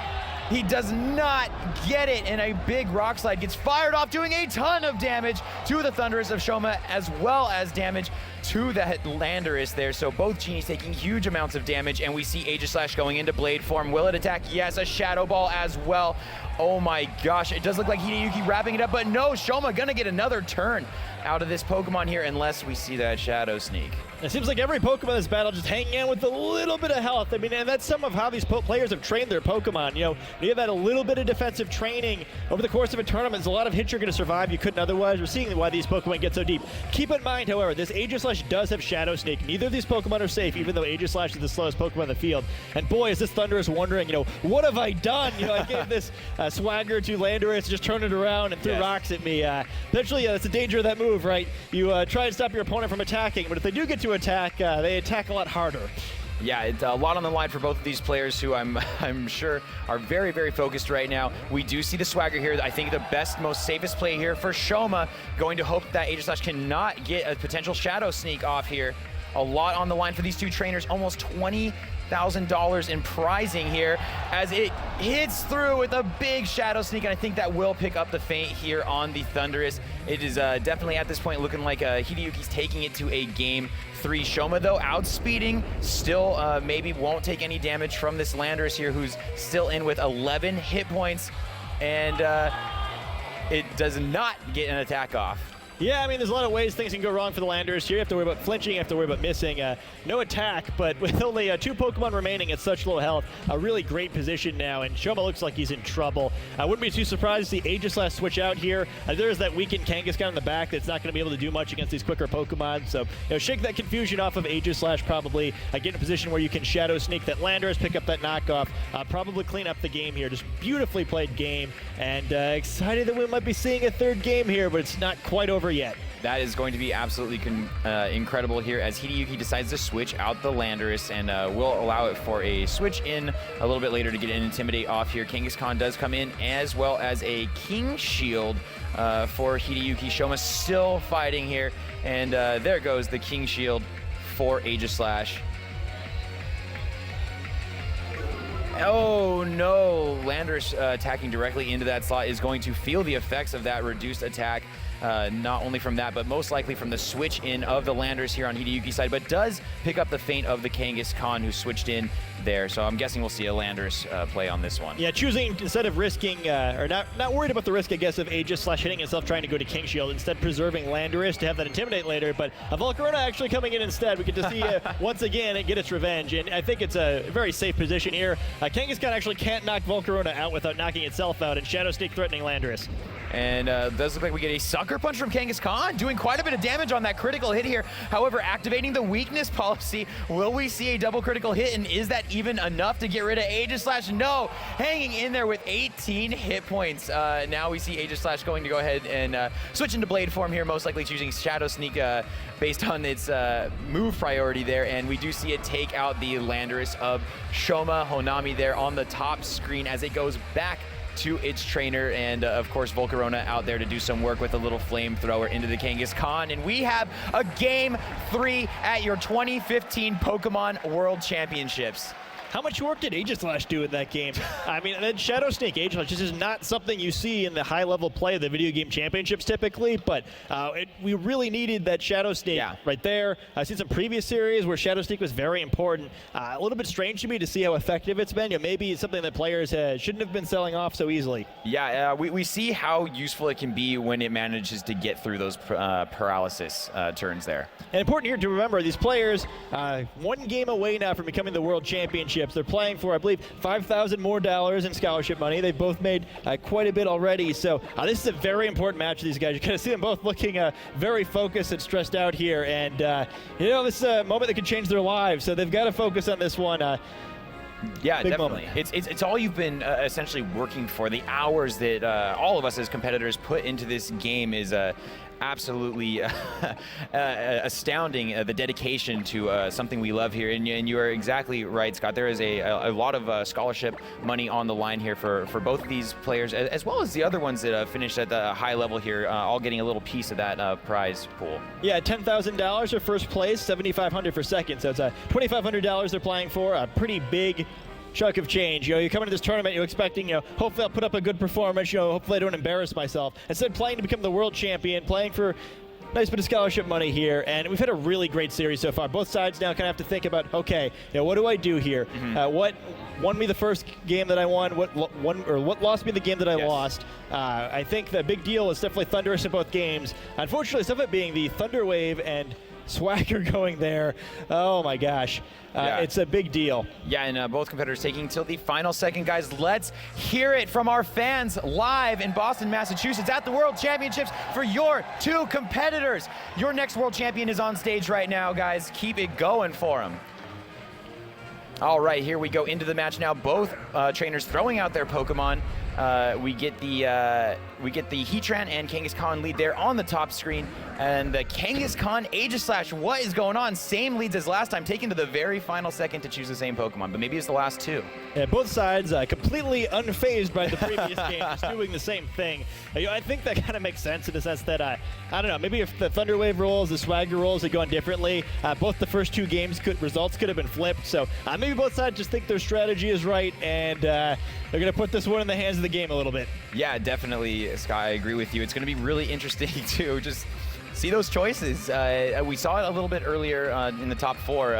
He does not get it, and a big Rock Slide gets fired off, doing a ton of damage to the Thundurus of Shoma, as well as damage to that Landorus there. So both Genies taking huge amounts of damage, and we see Aegislash going into Blade form. Will it attack? Yes, a Shadow Ball as well. Oh my gosh, it does look like Hideyuki wrapping it up, but no, Shoma gonna get another turn out of this Pokemon here unless we see that Shadow Sneak. It seems like every Pokemon in this battle just hanging in with a little bit of health. I mean, and that's some of how these players have trained their Pokemon. You know, you've had a little bit of defensive training over the course of a tournament. There's a lot of hits you're going to survive you couldn't otherwise. We're seeing why these Pokemon get so deep. Keep in mind, however, this Aegislash does have Shadow Sneak. Neither of these Pokemon are safe, even though Aegislash is the slowest Pokemon in the field. And boy, is this Thundurus wondering, you know, what have I done? You know, I gave this swagger to Landorus, just turned it around and threw rocks at me. Eventually, that's the danger of that move, right? You try to stop your opponent from attacking, but if they do get to attack, they attack a lot harder. Yeah, it's a lot on the line for both of these players who I'm sure are very, very focused right now. We do see the swagger here. I think the best, most safest play here for Shoma, going to hope that Aegislash cannot get a potential Shadow Sneak off here. A lot on the line for these two trainers, almost $20,000 in prizing here as it hits through with a big Shadow Sneak, and I think that will pick up the feint here on the Thundurus. It is definitely at this point looking like Hideyuki's taking it to a Game 3. Shoma, though, outspeeding, still maybe won't take any damage from this Landorus here, who's still in with 11 hit points, and it does not get an attack off. Yeah, I mean, there's a lot of ways things can go wrong for the Landorus here. You have to worry about flinching, you have to worry about missing. No attack, but with only 2 Pokemon remaining at such low health, a really great position now, and Shoma looks like he's in trouble. I wouldn't be too surprised to see Aegislash switch out here. There's that weakened Kangaskhan in the back that's not going to be able to do much against these quicker Pokemon, so shake that confusion off of Aegislash probably, get in a position where you can Shadow Sneak that Landorus, pick up that knockoff, probably clean up the game here. Just beautifully played game, and excited that we might be seeing a third game here, but it's not quite over yet. That is going to be absolutely incredible here as Hideyuki decides to switch out the Landorus, and will allow it for a switch in a little bit later to get an Intimidate off here. Kangaskhan does come in, as well as a King Shield for Hideyuki. Shoma still fighting here, and there goes the King Shield for Aegislash. Oh no, Landorus attacking directly into that slot is going to feel the effects of that reduced attack. Not only from that, but most likely from the switch in of the Landorus here on Hideyuki's side, but does pick up the feint of the Kangaskhan who switched in there. So I'm guessing we'll see a Landorus play on this one. Yeah, choosing instead of risking, or not worried about the risk, I guess, of Aegislash hitting himself trying to go to King Shield, instead preserving Landorus to have that Intimidate later. But Volcarona actually coming in instead. We get to see once again it get its revenge, and I think it's a very safe position here. Kangaskhan actually can't knock Volcarona out without knocking itself out, and Shadow Sneak threatening Landorus. And does look like we get a Sucker Punch from Kangaskhan, doing quite a bit of damage on that critical hit here. However, activating the weakness policy, will we see a double critical hit, and is that even enough to get rid of Aegislash? No, hanging in there with 18 hit points. Now we see Aegislash going to go ahead and switch into Blade form here, most likely choosing Shadow Sneak based on its move priority there, and we do see it take out the Landorus of Shoma Honami there on the top screen as it goes back to its trainer, and of course Volcarona out there to do some work with a little flamethrower into the Kangaskhan, and we have a Game 3 at your 2015 Pokemon World Championships. How much work did Aegislash do in that game? I mean, that Shadow Sneak Aegislash, this is not something you see in the high-level play of the video game championships typically, but we really needed that Shadow Sneak right there. I've seen some previous series where Shadow Sneak was very important. A little bit strange to me to see how effective it's been. You know, maybe it's something that players shouldn't have been selling off so easily. Yeah, we see how useful it can be when it manages to get through those paralysis turns there. And important here to remember, these players, one game away now from becoming the World Championship. They're playing for, I believe, $5,000 more in scholarship money. They've both made quite a bit already. So this is a very important match for these guys. You kind of see them both looking very focused and stressed out here. And, this is a moment that could change their lives. So they've got to focus on this one. Yeah, big definitely. Moment. It's all you've been essentially working for. The hours that all of us as competitors put into this game is absolutely astounding, the dedication to something we love here. And you are exactly right, Scott. There is a lot of scholarship money on the line here for both of these players, as well as the other ones that finished at the high level here, all getting a little piece of that prize pool. Yeah, $10,000 for first place, $7,500 for second. So it's $2,500 they're playing for, a pretty big chunk of change. You come into this tournament, you're expecting, hopefully I'll put up a good performance, hopefully I don't embarrass myself. Instead, playing to become the world champion, playing for nice bit of scholarship money here, and we've had a really great series so far. Both sides now kind of have to think about, okay, what do I do here? What won me the first game that I won? What lost me the game that I lost? I think the big deal is definitely Thunderous in both games. Unfortunately, some of it being the Thunder Wave and Swagger going there. Oh my gosh. It's a big deal. Yeah, and both competitors taking till the final second. Guys, let's hear it from our fans live in Boston, Massachusetts at the World Championships for your two competitors. Your next world champion is on stage right now, guys. Keep it going for him. All right, here we go into the match now. Both trainers throwing out their Pokemon. We get the Heatran and Kangaskhan lead there on the top screen, and the Kangaskhan Aegislash. What is going on? Same leads as last time, taken to the very final second to choose the same Pokemon, but maybe it's the last two. Yeah, both sides completely unfazed by the previous game, just doing the same thing. I think that kind of makes sense in the sense that I don't know, maybe if the Thunder Wave rolls, the Swagger rolls had gone differently, both the first two games results could have been flipped. So maybe both sides just think their strategy is right, and they're going to put this one in the hands of the game a little bit. Yeah, definitely, Scott. I agree with you. It's going to be really interesting to just see those choices. We saw it a little bit earlier in the top four,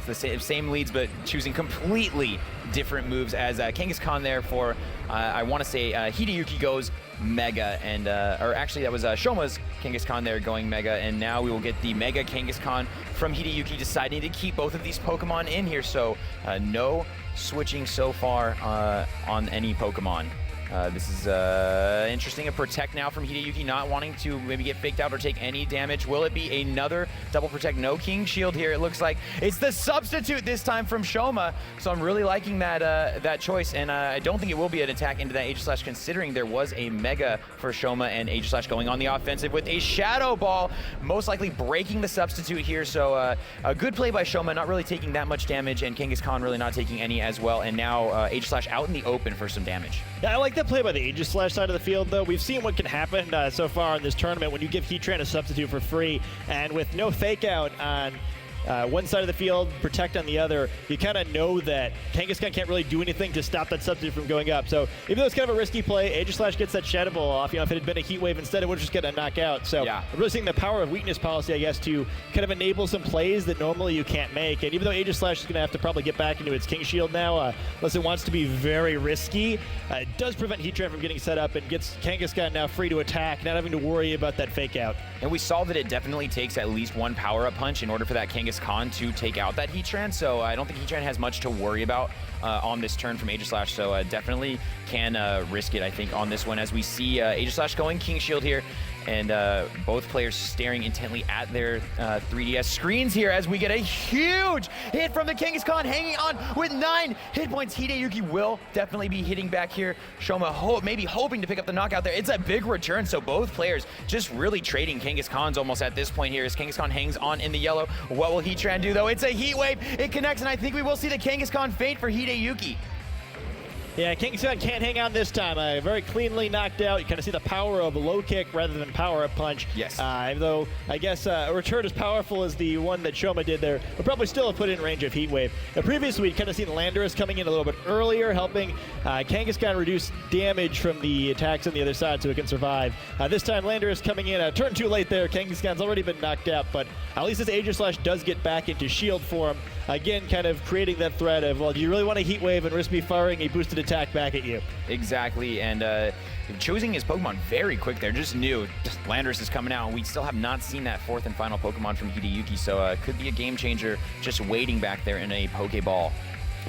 the same leads, but choosing completely different moves as Kangaskhan there for, I want to say, Hideyuki goes Mega, and or actually that was Shoma's Kangaskhan there going Mega, and now we will get the Mega Kangaskhan from Hideyuki, deciding to keep both of these Pokemon in here, so no switching so far on any Pokemon. This is interesting. A Protect now from Hideyuki, not wanting to maybe get faked out or take any damage. Will it be another double Protect? No King Shield here. It looks like it's the substitute this time from Shoma. So I'm really liking that that choice, and I don't think it will be an attack into that Aegislash, considering there was a Mega for Shoma, and Aegislash going on the offensive with a Shadow Ball, most likely breaking the substitute here. So a good play by Shoma, not really taking that much damage, and Kangaskhan really not taking any as well. And now Aegislash out in the open for some damage. Yeah, I like that play by the Aegislash side of the field, though. We've seen what can happen so far in this tournament when you give Heatran a substitute for free, and with no fake out on one side of the field, Protect on the other, you kind of know that Kangaskhan can't really do anything to stop that substitute from going up. So even though it's kind of a risky play, Aegislash gets that Shadow Ball off. If it had been a Heat Wave instead, it would just get a knockout. So I'm really seeing the power of weakness policy, I guess, to kind of enable some plays that normally you can't make. And even though Aegislash is going to have to probably get back into its King Shield now, unless it wants to be very risky, it does prevent Heatran from getting set up and gets Kangaskhan now free to attack, not having to worry about that fake out. And we saw that it definitely takes at least one power-up punch in order for that Kangaskhan to take out that Heatran, so I don't think Heatran has much to worry about on this turn from Aegislash, so definitely can risk it, I think, on this one, as we see Aegislash going King Shield here, and both players staring intently at their 3DS screens here as we get a huge hit from the Kangaskhan, hanging on with 9 hit points. Hideyuki will definitely be hitting back here. Shoma maybe hoping to pick up the knockout there. It's a big return, so both players just really trading Kangaskhan's almost at this point here as Kangaskhan hangs on in the yellow. What will Heatran do, though? It's a Heat Wave. It connects, and I think we will see the Kangaskhan fate for Hideyuki. Yeah, Kangaskhan can't hang on this time. Very cleanly knocked out. You kind of see the power of a low kick rather than power-up punch. Yes. Though, I guess a return as powerful as the one that Shoma did there would probably still have put it in range of Heat Wave. Previously, we'd kind of seen Landorus coming in a little bit earlier, helping Kangaskhan reduce damage from the attacks on the other side so it can survive. This time, Landorus coming in a turn too late there. Kangaskhan's already been knocked out, but at least this Aegislash does get back into shield form. Again, kind of creating that threat of, well, do you really want to Heat Wave and risk me firing a boosted attack back at you? Exactly, and choosing his Pokemon very quick there. Just knew Landorus is coming out, and we still have not seen that fourth and final Pokemon from Hideyuki, so it could be a game changer just waiting back there in a Pokeball.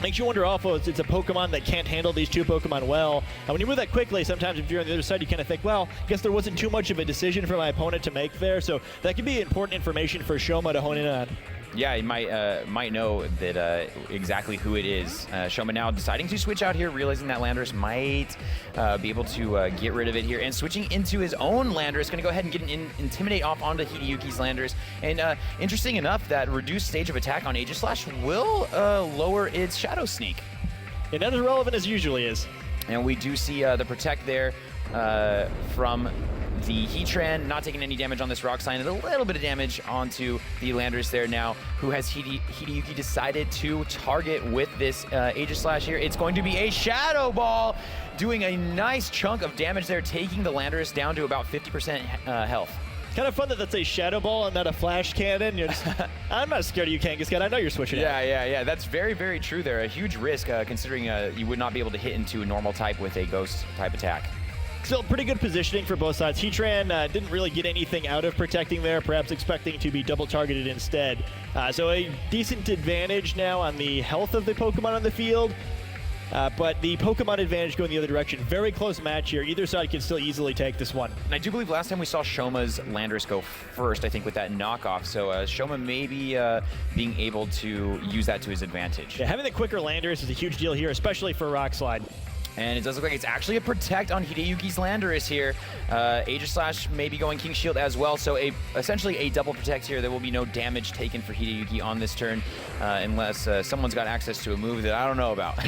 Makes you wonder also, it's a Pokemon that can't handle these two Pokemon well. And when you move that quickly, sometimes if you're on the other side, you kind of think, well, I guess there wasn't too much of a decision for my opponent to make there. So that could be important information for Shoma to hone in on. Yeah, you might know that exactly who it is. Shoma now deciding to switch out here, realizing that Landorus might be able to get rid of it here, and switching into his own Landorus. Going to go ahead and get an Intimidate off onto Hideyuki's Landorus. And interesting enough, that reduced stage of attack on Aegislash will lower its Shadow Sneak. And not as relevant as usually is. And we do see the Protect there from the Heatran, not taking any damage on this Rock Slide, and a little bit of damage onto the Landorus there now, who has Hideyuki decided to target with this Aegislash here. It's going to be a Shadow Ball, doing a nice chunk of damage there, taking the Landorus down to about 50% health. Kind of fun that that's a Shadow Ball and not a Flash Cannon. You're just, I'm not scared of you, Kangaskhan. I know you're switching out. Yeah. That's very, very true there. A huge risk considering you would not be able to hit into a normal type with a Ghost type attack. Still pretty good positioning for both sides. Heatran didn't really get anything out of protecting there, perhaps expecting to be double targeted instead. So a decent advantage now on the health of the Pokemon on the field. But the Pokemon advantage going the other direction. Very close match here. Either side can still easily take this one. And I do believe last time we saw Shoma's Landorus go first, I think, with that knockoff. So Shoma may be being able to use that to his advantage. Yeah, having the quicker Landorus is a huge deal here, especially for Rock Slide. And it does look like it's actually a Protect on Hideyuki's Landorus here. Aegislash may be going King Shield as well, so essentially a double Protect here. There will be no damage taken for Hideyuki on this turn unless someone's got access to a move that I don't know about.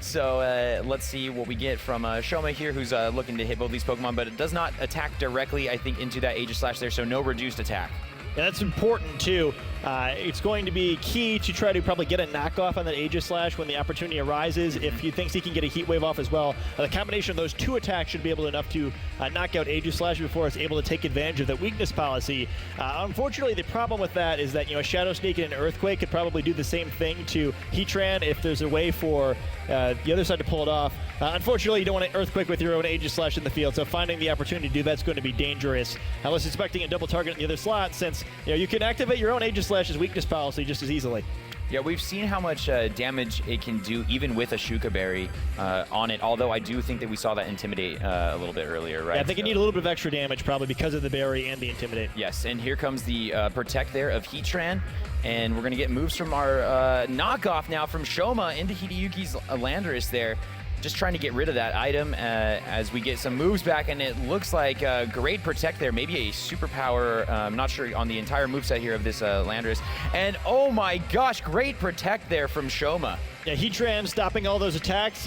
So let's see what we get from Shoma here, who's looking to hit both these Pokemon, but it does not attack directly, I think, into that Aegislash there, so no reduced attack. Yeah, that's important too. It's going to be key to try to probably get a knockoff on that Aegislash when the opportunity arises. If he thinks he can get a Heat Wave off as well, the combination of those two attacks should be able enough to knock out Aegislash before it's able to take advantage of the weakness policy. Unfortunately, the problem with that is that a Shadow Sneak and an Earthquake could probably do the same thing to Heatran if there's a way for the other side to pull it off. Unfortunately, you don't want an Earthquake with your own Aegislash in the field, so finding the opportunity to do that's going to be dangerous. Unless expecting a double target in the other slot, since you can activate your own Aegislash's weakness policy just as easily. Yeah, we've seen how much damage it can do even with a Shuka Berry on it, although I do think that we saw that Intimidate a little bit earlier, right? Yeah, I think you need a little bit of extra damage probably because of the Berry and the Intimidate. Yes, and here comes the Protect there of Heatran, and we're going to get moves from our knockoff now from Shoma into Hideyuki's Landorus there. Just trying to get rid of that item as we get some moves back, and it looks like great Protect there, maybe a superpower. I'm not sure on the entire moveset here of this Landorus. And oh my gosh, great Protect there from Shoma. Yeah, Heatran stopping all those attacks.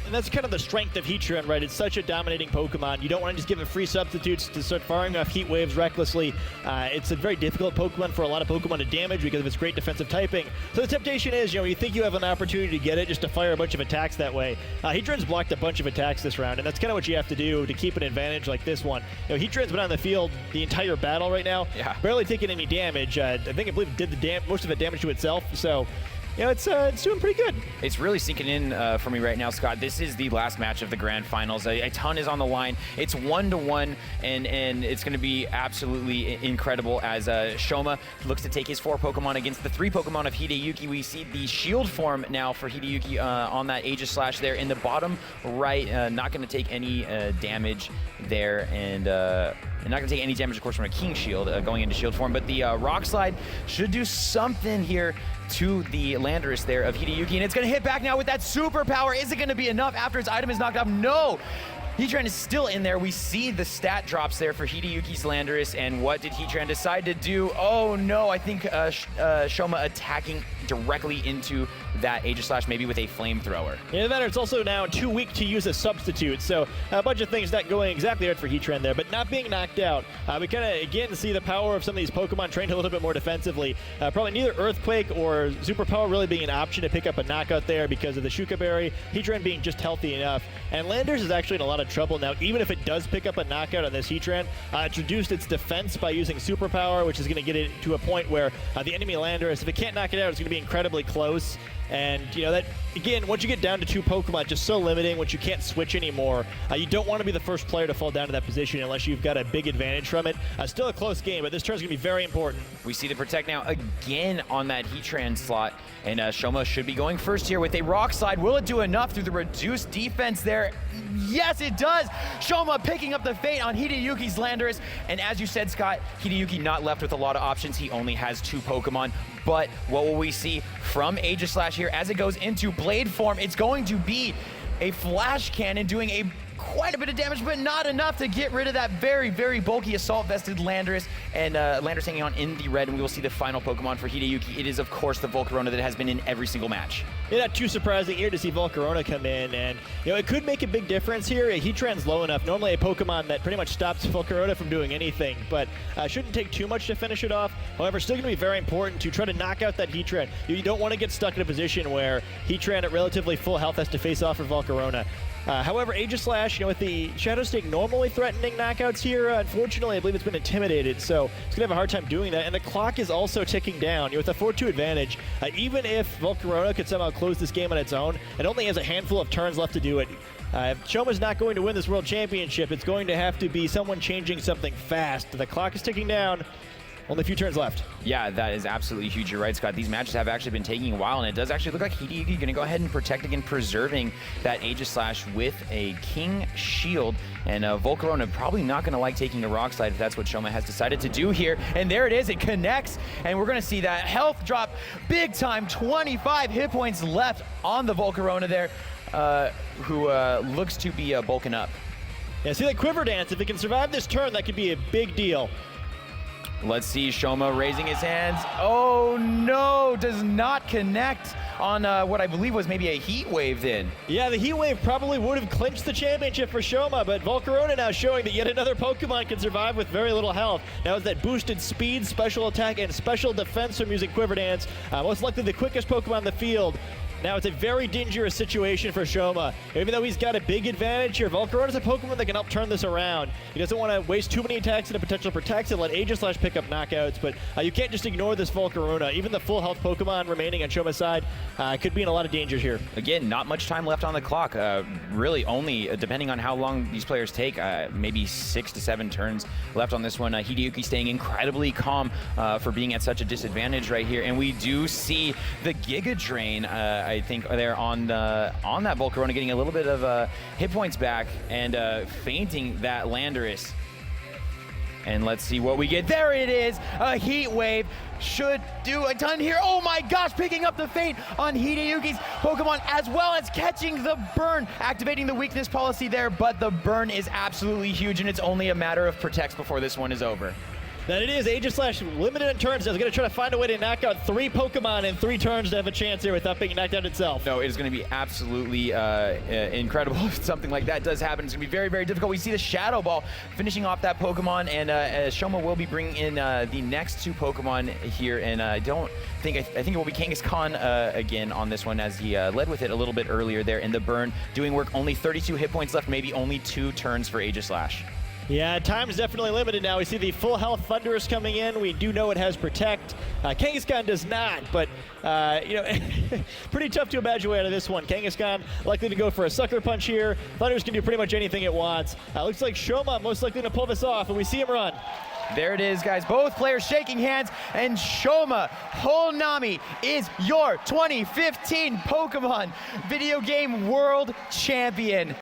And that's kind of the strength of Heatran, right? It's such a dominating Pokemon. You don't want to just give it free substitutes to start firing off Heat Waves recklessly. It's a very difficult Pokemon for a lot of Pokemon to damage because of its great defensive typing. So the temptation is, you think you have an opportunity to get it just to fire a bunch of attacks that way. Heatran's blocked a bunch of attacks this round, and that's kind of what you have to do to keep an advantage like this one. Heatran's been on the field the entire battle right now, barely taking any damage. I believe it did most of it damage to itself, so it's doing pretty good. It's really sinking in for me right now, Scott. This is the last match of the grand finals. A ton is on the line. It's 1-1, and it's going to be absolutely incredible as Shoma looks to take his 4 Pokemon against the 3 Pokemon of Hideyuki. We see the shield form now for Hideyuki on that Aegislash there in the bottom right. Not going to take any damage there, and not going to take any damage, of course, from a King Shield going into shield form. But the Rock Slide should do something here to the Landorus there of Hideyuki, and it's going to hit back now with that superpower. Is it going to be enough after his item is knocked off? No! Heatran is still in there. We see the stat drops there for Hideyuki's Landorus, and what did Heatran decide to do? Oh no, I think Shoma attacking directly into that Aegislash, maybe with a flamethrower. Yeah, that it's also now too weak to use a substitute, so a bunch of things not going exactly right for Heatran there, but not being knocked out. We kind of, again, see the power of some of these Pokemon trained a little bit more defensively. Probably neither Earthquake or Superpower really being an option to pick up a knockout there because of the Shuka Berry. Heatran being just healthy enough, and Landorus is actually in a lot of trouble now. Even if it does pick up a knockout on this Heatran, it's reduced its defense by using Superpower, which is going to get it to a point where the enemy Landorus, if it can't knock it out, it's going to be incredibly close. And that, again, once you get down to 2 Pokemon, just so limiting. Once you can't switch anymore, you don't want to be the first player to fall down to that position unless you've got a big advantage from it. Still a close game, but this turn's going to be very important. We see the Protect now again on that Heatran slot, and Shoma should be going first here with a Rock Slide. Will it do enough through the reduced defense there? Yes, it does! Shoma picking up the fate on Hideyuki's Landorus, and as you said, Scott, Hideyuki not left with a lot of options. He only has 2 Pokemon, but what will we see from Aegislash here as it goes into Blade form? It's going to be a Flash Cannon doing quite a bit of damage, but not enough to get rid of that very, very bulky assault-vested Landorus, and Landorus hanging on in the red, and we will see the final Pokemon for Hideyuki. It is, of course, the Volcarona that has been in every single match. Yeah, not too surprising here to see Volcarona come in, and it could make a big difference here. Heatran's low enough. Normally a Pokemon that pretty much stops Volcarona from doing anything, but shouldn't take too much to finish it off. However, still going to be very important to try to knock out that Heatran. You don't want to get stuck in a position where Heatran at relatively full health has to face off for Volcarona. However, Aegislash, with the Shadow Stake normally threatening knockouts here, unfortunately, I believe it's been intimidated, so it's going to have a hard time doing that. And the clock is also ticking down. With a 4-2 advantage, even if Volcarona could somehow close this game on its own, it only has a handful of turns left to do it. If Shoma's not going to win this World Championship, it's going to have to be someone changing something fast. The clock is ticking down. Only a few turns left. Yeah, that is absolutely huge. You're right, Scott. These matches have actually been taking a while, and it does actually look like Hideyuki going to go ahead and protect again, preserving that Aegislash with a King Shield. And Volcarona probably not going to like taking the Rock Slide if that's what Shoma has decided to do here. And there it is. It connects, and we're going to see that health drop big time. 25 hit points left on the Volcarona there, who looks to be bulking up. Yeah, see that Quiver Dance. If it can survive this turn, that could be a big deal. Let's see Shoma raising his hands. Oh no, does not connect on what I believe was maybe a Heat Wave then. Yeah, the Heat Wave probably would have clinched the championship for Shoma, but Volcarona now showing that yet another Pokemon can survive with very little health. Now is that boosted speed, special attack, and special defense from using Quiver Dance. Most likely the quickest Pokemon in the field. Now it's a very dangerous situation for Shoma. Even though he's got a big advantage here, Volcarona's a Pokemon that can help turn this around. He doesn't want to waste too many attacks and a potential protects and let Aegislash pick up knockouts, but you can't just ignore this Volcarona. Even the full health Pokemon remaining on Shoma's side could be in a lot of danger here. Again, not much time left on the clock. Really only, depending on how long these players take, maybe 6 to 7 turns left on this one. Hideyuki staying incredibly calm for being at such a disadvantage right here. And we do see the Giga Drain, I think they're on that Volcarona, getting a little bit of hit points back and fainting that Landorus. And let's see what we get. There it is, a Heat Wave. Should do a ton here. Oh my gosh, picking up the fate on Hideyuki's Pokemon, as well as catching the burn, activating the weakness policy there, but the burn is absolutely huge, and it's only a matter of protects before this one is over. That it is. Aegislash limited in turns. It's going to try to find a way to knock out 3 Pokemon in 3 turns to have a chance here without being knocked out itself. No, it is going to be absolutely incredible if something like that does happen. It's going to be very, very difficult. We see the Shadow Ball finishing off that Pokemon, and Shoma will be bringing in the next 2 Pokemon here, and I think it will be Kangaskhan again on this one, as he led with it a little bit earlier there in the burn, doing work. Only 32 hit points left, maybe only 2 turns for Aegislash. Yeah, time's definitely limited now. We see the full health Thunderous coming in. We do know it has Protect. Kangaskhan does not, but pretty tough to imagine way out of this one. Kangaskhan likely to go for a Sucker Punch here. Thunderous can do pretty much anything it wants. Looks like Shoma most likely to pull this off, and we see him run. There it is, guys. Both players shaking hands, and Shoma Honami is your 2015 Pokemon Video Game World Champion.